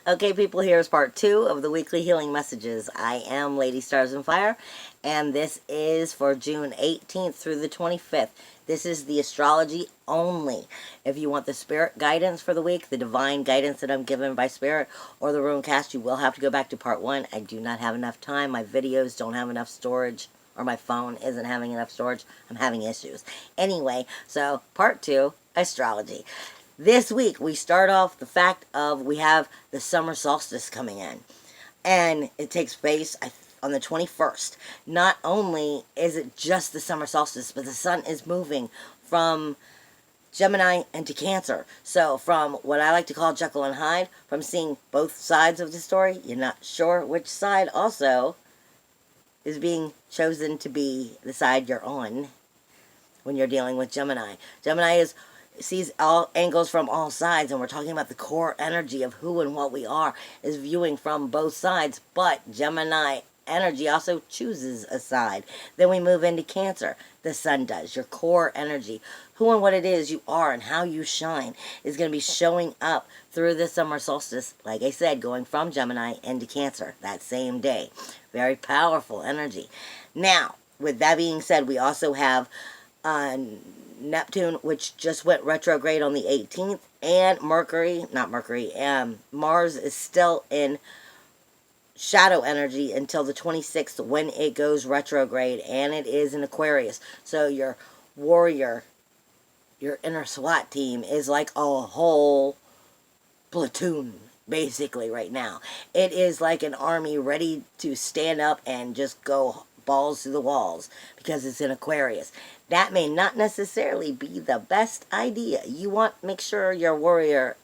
Okay, people, here's part 2 of the weekly healing messages. I am Lady Stars and Fire, and this is for June 18th through the 25th. This is the astrology only. If you want the spirit guidance for the week, the divine guidance that I'm given by spirit, or the rune cast, you will have to go back to part 1. I do not have enough time. My videos don't have enough storage, or my phone isn't having enough storage. I'm having issues. Anyway, so part 2, astrology. This week, we start off the fact of we have the summer solstice coming in. And it takes place on the 21st. Not only is it just the summer solstice, but the sun is moving from Gemini into Cancer. So from what I like to call Jekyll and Hyde, from seeing both sides of the story, you're not sure which side also is being chosen to be the side you're on when you're dealing with Gemini. Gemini sees all angles from all sides, and we're talking about the core energy of who and what we are is viewing from both sides, but Gemini energy also chooses a side. Then we move into Cancer. The sun does. Your core energy, who and what it is you are and how you shine, is going to be showing up through the summer solstice, like I said, going from Gemini into Cancer that same day. Very powerful energy. Now, with that being said, we also have Neptune, which just went retrograde on the 18th, and Mars is still in shadow energy until the 26th when it goes retrograde, and it is in Aquarius. So your warrior, your inner SWAT team is like a whole platoon, basically, right now. It is like an army ready to stand up and just go balls to the walls because it's in Aquarius. That may not necessarily be the best idea. You want to make sure your warrior,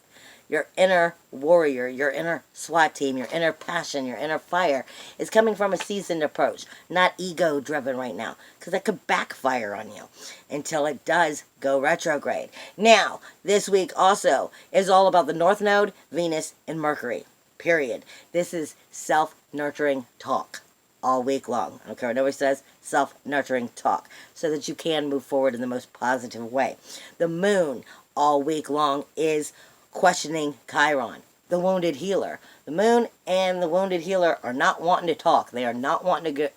your inner warrior, your inner SWAT team, your inner passion, your inner fire is coming from a seasoned approach, not ego-driven right now, because that could backfire on you until it does go retrograde. Now, this week also is all about the North Node, Venus, and Mercury, period. This is self-nurturing talk all week long. I don't care what nobody says, self-nurturing talk, so that you can move forward in the most positive way. The moon all week long is questioning Chiron, the wounded healer. The moon and the wounded healer are not wanting to talk. They are not wanting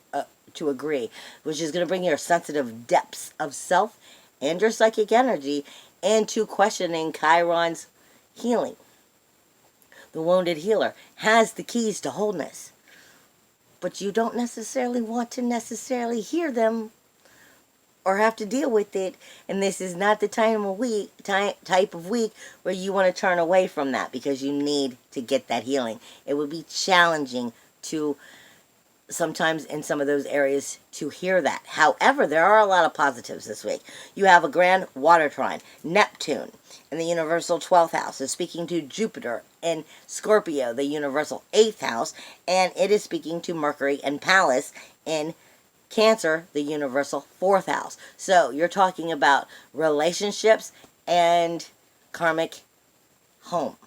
to agree, which is going to bring your sensitive depths of self and your psychic energy into questioning Chiron's healing. The wounded healer has the keys to wholeness, but you don't necessarily want to hear them or have to deal with it, and this is not the type of week where you want to turn away from that because you need to get that healing. It would be challenging to sometimes in some of those areas to hear that. However, there are a lot of positives this week. You have a grand water trine. Neptune in the universal 12th house is speaking to Jupiter in Scorpio, the universal 8th house, and it is speaking to Mercury and Pallas in Cancer, the universal 4th house. So you're talking about relationships and karmic home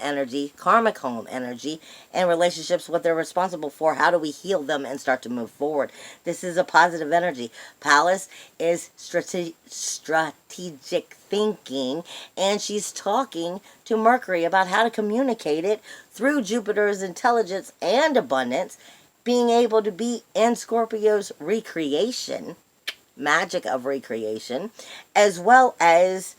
energy, karmic home energy, and relationships, what they're responsible for. How do we heal them and start to move forward? This is a positive energy. Pallas is strategic thinking, and she's talking to Mercury about how to communicate it through Jupiter's intelligence and abundance, being able to be in Scorpio's recreation, magic of recreation, as well as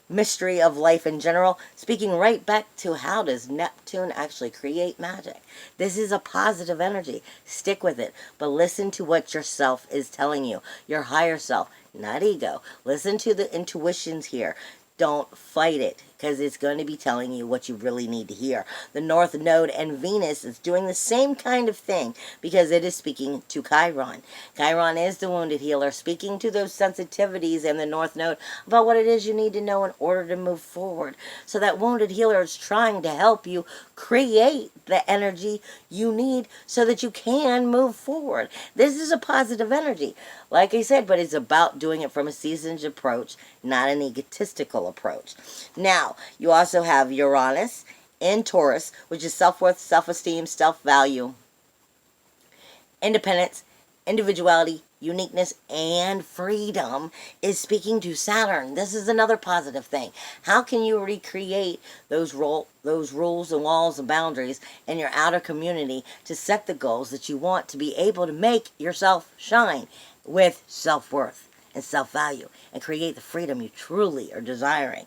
mystery of life in general, speaking right back to how does Neptune actually create magic. This is a positive energy. Stick with it, but listen to what yourself is telling you, your higher self, not ego. Listen to the intuitions here. Don't fight it, because it's going to be telling you what you really need to hear. The North Node and Venus is doing the same kind of thing because it is speaking to Chiron. Chiron is the wounded healer, speaking to those sensitivities in the North Node about what it is you need to know in order to move forward. So that wounded healer is trying to help you create the energy you need so that you can move forward. This is a positive energy, like I said, but it's about doing it from a seasoned approach, not an egotistical approach. Now, you also have Uranus in Taurus, which is self-worth, self-esteem, self-value, independence, individuality, uniqueness, and freedom is speaking to Saturn. This is another positive thing. How can you recreate those rules and walls and boundaries in your outer community to set the goals that you want to be able to make yourself shine with self-worth and self-value and create the freedom you truly are desiring?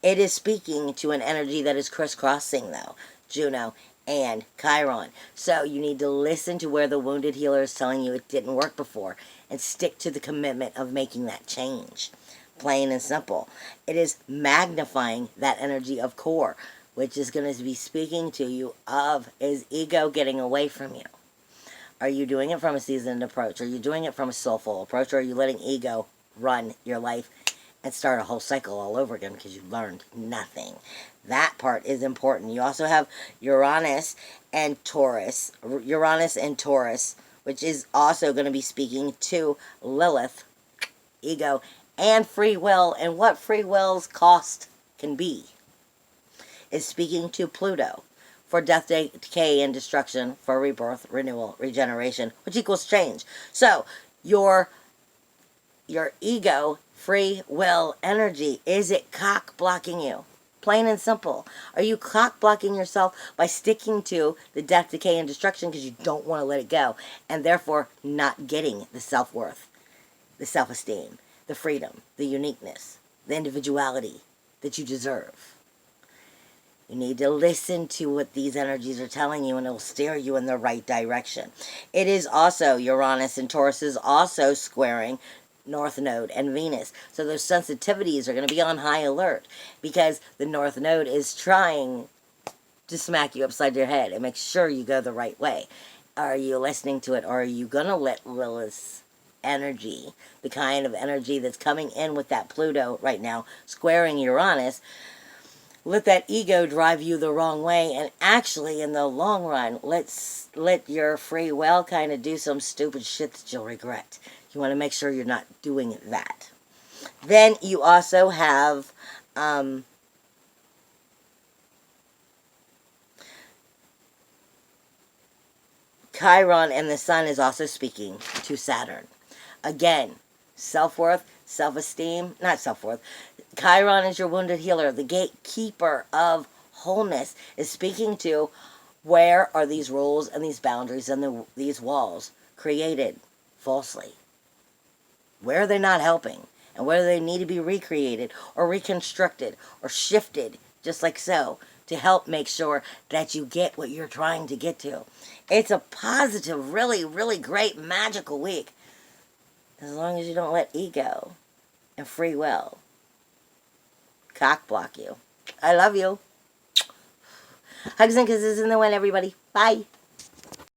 It is speaking to an energy that is crisscrossing, though, Juno and Chiron. So you need to listen to where the wounded healer is telling you it didn't work before and stick to the commitment of making that change. Plain and simple. It is magnifying that energy of core, which is going to be speaking to you of is ego getting away from you. Are you doing it from a seasoned approach? Are you doing it from a soulful approach? Or are you letting ego run your life and start a whole cycle all over again because you learned nothing? That part is important. You also have Uranus and Taurus. Uranus and Taurus, which is also going to be speaking to Lilith, ego, and free will, and what free will's cost can be. Is speaking to Pluto for death, decay, and destruction, for rebirth, renewal, regeneration, which equals change. So, your ego, free will energy, is it cock blocking you? Plain and simple. Are you cock blocking yourself by sticking to the death, decay, and destruction because you don't want to let it go, and therefore not getting the self-worth, the self-esteem, the freedom, the uniqueness, the individuality that you deserve? You need to listen to what these energies are telling you, and it will steer you in the right direction. It is also, Uranus and Taurus is also squaring North Node and Venus. So those sensitivities are going to be on high alert because the North Node is trying to smack you upside your head and make sure you go the right way. Are you listening to it, or are you going to let Lilith's energy, the kind of energy that's coming in with that Pluto right now, squaring Uranus, let that ego drive you the wrong way, and actually, in the long run, let your free will kind of do some stupid shit that you'll regret. You want to make sure you're not doing that. Then you also have Chiron, and the sun is also speaking to Saturn. Again, self-worth, self-esteem, not self-worth. Chiron is your wounded healer, the gatekeeper of wholeness, is speaking to where are these rules and these boundaries and these walls created falsely? Where are they not helping? And where do they need to be recreated or reconstructed or shifted, just like so, to help make sure that you get what you're trying to get to? It's a positive, really, really great, magical week. As long as you don't let ego and free will cock block you. I love you. Hugs and kisses in the wind, everybody. Bye.